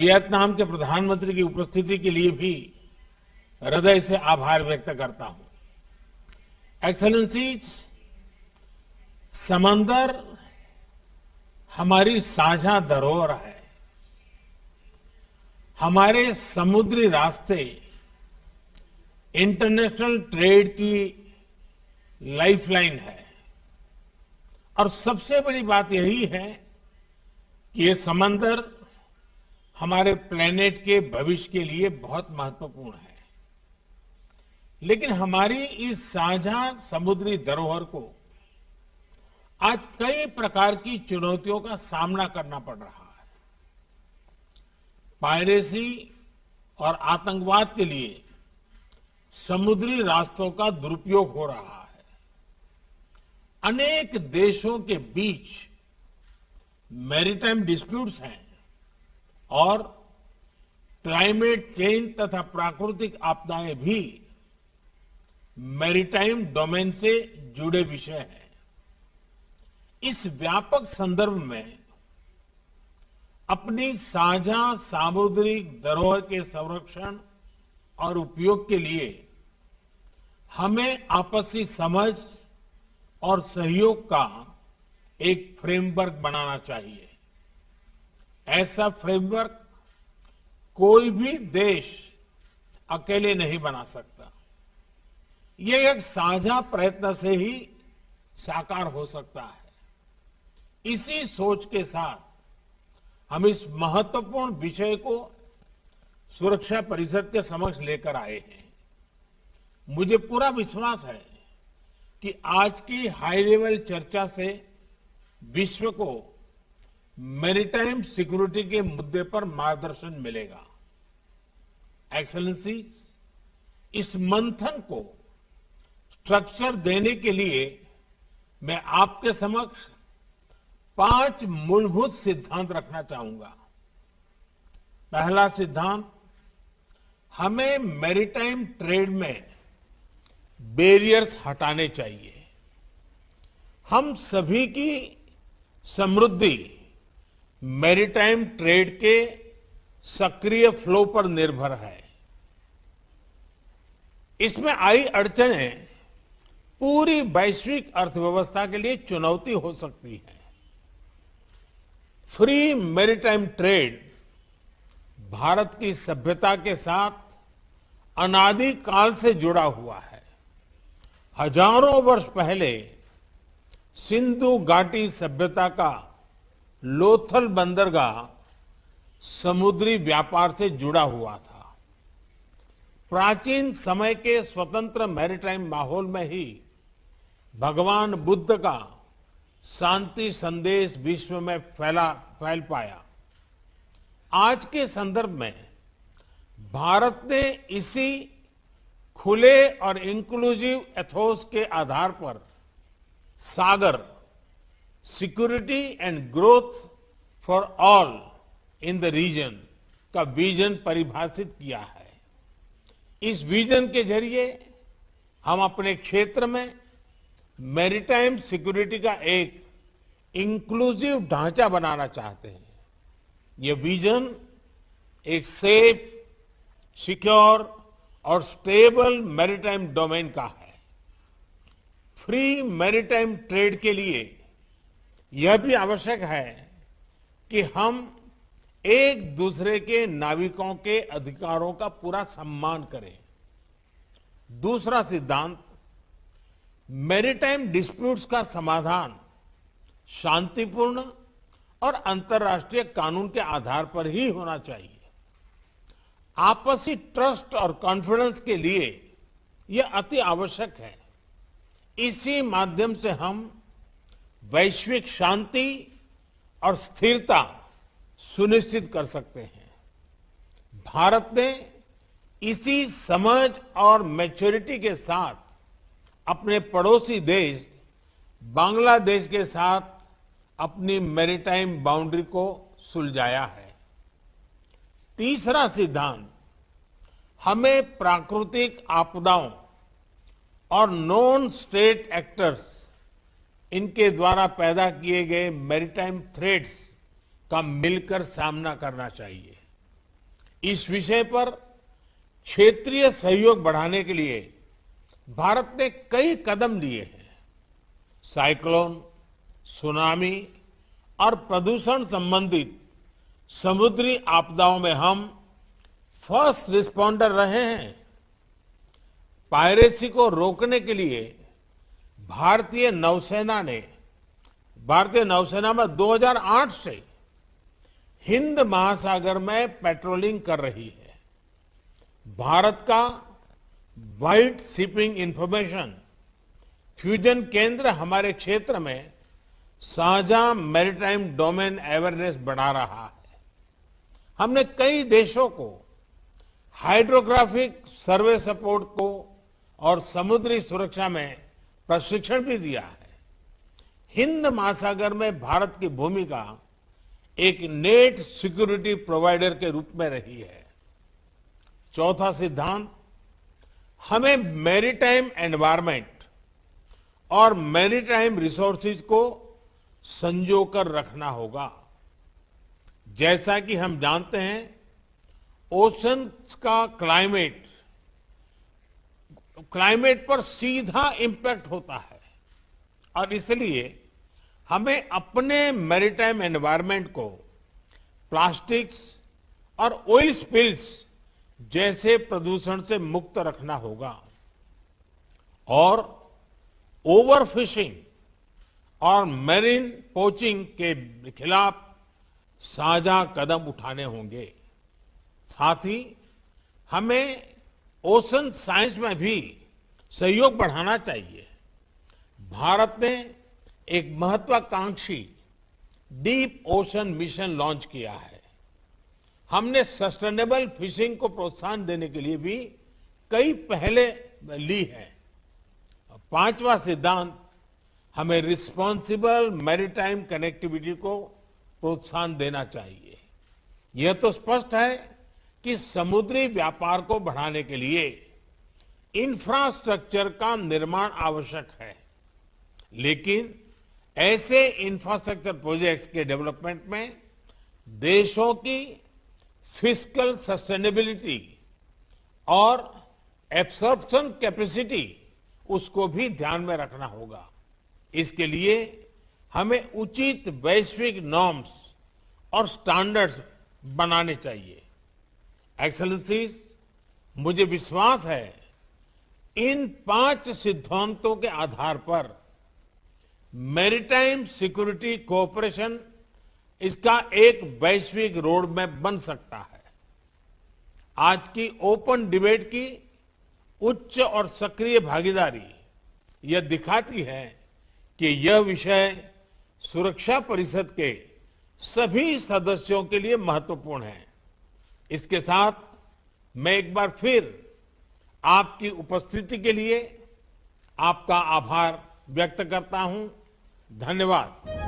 Vietnam के प्रधानमंत्री की उपस्थिति के लिए भी हृदय से आभार व्यक्त करता हूं। एक्सेलेंसीज, समंदर हमारी साझा धरोहर है। हमारे समुद्री रास्ते इंटरनेशनल ट्रेड की लाइफलाइन है और सबसे बड़ी बात यही है कि ये समंदर हमारे प्लेनेट के भविष्य के लिए बहुत महत्वपूर्ण है। लेकिन हमारी इस साझा समुद्री धरोहर को आज कई प्रकार की चुनौतियों का सामना करना पड़ रहा है। पायरेसी और आतंकवाद के लिए समुद्री रास्तों का दुरुपयोग हो रहा है। अनेक देशों के बीच मैरीटाइम डिस्प्यूट्स हैं और क्लाइमेट चेंज तथा प्राकृतिक आपदाएं भी मैरीटाइम डोमेन से जुड़े विषय हैं। इस व्यापक संदर्भ में अपनी साझा सामुद्रिक धरोहर के संरक्षण और उपयोग के लिए हमें आपसी समझ और सहयोग का एक फ्रेमवर्क बनाना चाहिए। ऐसा फ्रेमवर्क कोई भी देश अकेले नहीं बना सकता। ये एक साझा प्रयत्न से ही साकार हो सकता है। इसी सोच के साथ हम इस महत्वपूर्ण विषय को सुरक्षा परिषद के समक्ष लेकर आए हैं। मुझे पूरा विश्वास है कि आज की हाई लेवल चर्चा से विश्व को मैरीटाइम सिक्योरिटी के मुद्दे पर मार्गदर्शन मिलेगा। एक्सेलेंसीज, इस मंथन को स्ट्रक्चर देने के लिए मैं आपके समक्ष 5 मूलभूत सिद्धांत रखना चाहूंगा। पहला सिद्धांत, हमें मैरीटाइम ट्रेड में बैरियर्स हटाने चाहिए। हम सभी की समृद्धि मैरीटाइम ट्रेड के सक्रिय फ्लो पर निर्भर है। इसमें आई अड़चनें पूरी वैश्विक अर्थव्यवस्था के लिए चुनौती हो सकती है। फ्री मैरीटाइम ट्रेड भारत की सभ्यता के साथ अनादिकाल से जुड़ा हुआ है। हजारों वर्ष पहले सिंधु घाटी सभ्यता का लोथल बंदरगाह समुद्री व्यापार से जुड़ा हुआ था। प्राचीन समय के स्वतंत्र मैरीटाइम माहौल में ही भगवान बुद्ध का शांति संदेश विश्व में फैल पाया। आज के संदर्भ में भारत ने इसी खुले और इंक्लूसिव एथोस के आधार पर Sagar, security and growth for all in the region का विजन परिभाषित किया है। इस विजन के जरिए हम अपने क्षेत्र में मैरीटाइम सिक्योरिटी का एक इंक्लूसिव ढांचा बनाना चाहते हैं। ये विजन एक सेफ, सिक्योर और स्टेबल मैरीटाइम डोमेन का है। फ्री मैरीटाइम ट्रेड के लिए यह भी आवश्यक है कि हम एक दूसरे के नाविकों के अधिकारों का पूरा सम्मान करें। दूसरा सिद्धांत, मैरीटाइम डिस्प्यूट्स का समाधान शांतिपूर्ण और अंतर्राष्ट्रीय कानून के आधार पर ही होना चाहिए। आपसी ट्रस्ट और कॉन्फिडेंस के लिए यह अति आवश्यक है। इसी माध्यम से हम वैश्विक शांति और स्थिरता सुनिश्चित कर सकते हैं। भारत ने इसी समझ और मैच्योरिटी के साथ अपने पड़ोसी देश बांग्लादेश के साथ अपनी मैरीटाइम बाउंड्री को सुलझाया है। तीसरा सिद्धांत, हमें प्राकृतिक आपदाओं और नॉन स्टेट एक्टर्स, इनके द्वारा पैदा किए गए मैरीटाइम थ्रेट्स का मिलकर सामना करना चाहिए। इस विषय पर क्षेत्रीय सहयोग बढ़ाने के लिए भारत ने कई कदम लिए हैं। साइक्लोन, सुनामी और प्रदूषण संबंधित समुद्री आपदाओं में हम फर्स्ट रिस्पॉन्डर रहे हैं। पायरेसी को रोकने के लिए भारतीय नौसेना में 2008 से हिंद महासागर में पेट्रोलिंग कर रही है। भारत का वाइट शिपिंग इंफॉर्मेशन फ्यूजन केंद्र हमारे क्षेत्र में साझा मैरीटाइम डोमेन अवेयरनेस बढ़ा रहा है। हमने कई देशों को हाइड्रोग्राफिक सर्वे सपोर्ट को और समुद्री सुरक्षा में प्रशिक्षण भी दिया है। हिंद महासागर में भारत की भूमिका एक नेट सिक्योरिटी प्रोवाइडर के रूप में रही है। चौथा सिद्धांत, हमें मैरीटाइम एनवायरनमेंट और मैरीटाइम रिसोर्सेज को संजोकर रखना होगा। जैसा कि हम जानते हैं, ओशंस का क्लाइमेट पर सीधा इंपैक्ट होता है और इसलिए हमें अपने मैरीटाइम एनवायरनमेंट को प्लास्टिक्स और ऑयल स्पिल्स जैसे प्रदूषण से मुक्त रखना होगा और ओवरफिशिंग और मैरीन पोचिंग के खिलाफ साझा कदम उठाने होंगे। साथ ही हमें ओशन साइंस में भी सहयोग बढ़ाना चाहिए। भारत ने एक महत्वाकांक्षी डीप ओशन मिशन लॉन्च किया है। हमने सस्टेनेबल फिशिंग को प्रोत्साहन देने के लिए भी कई पहले ली है। पांचवा सिद्धांत, हमें रिस्पॉन्सिबल मैरीटाइम कनेक्टिविटी को प्रोत्साहन देना चाहिए। यह तो स्पष्ट है कि समुद्री व्यापार को बढ़ाने के लिए इंफ्रास्ट्रक्चर का निर्माण आवश्यक है, लेकिन ऐसे इंफ्रास्ट्रक्चर प्रोजेक्ट्स के डेवलपमेंट में देशों की फिस्कल सस्टेनेबिलिटी और एब्सॉर्प्शन कैपेसिटी उसको भी ध्यान में रखना होगा। इसके लिए हमें उचित वैश्विक नॉर्म्स और स्टैंडर्ड्स बनाने चाहिए। एक्सेलेंसीज, मुझे विश्वास है इन 5 सिद्धांतों के आधार पर मैरीटाइम सिक्योरिटी कोऑपरेशन इसका एक वैश्विक रोड मैप बन सकता है। आज की ओपन डिबेट की उच्च और सक्रिय भागीदारी यह दिखाती है कि यह विषय सुरक्षा परिषद के सभी सदस्यों के लिए महत्वपूर्ण है। इसके साथ मैं एक बार फिर आपकी उपस्थिति के लिए आपका आभार व्यक्त करता हूं। धन्यवाद।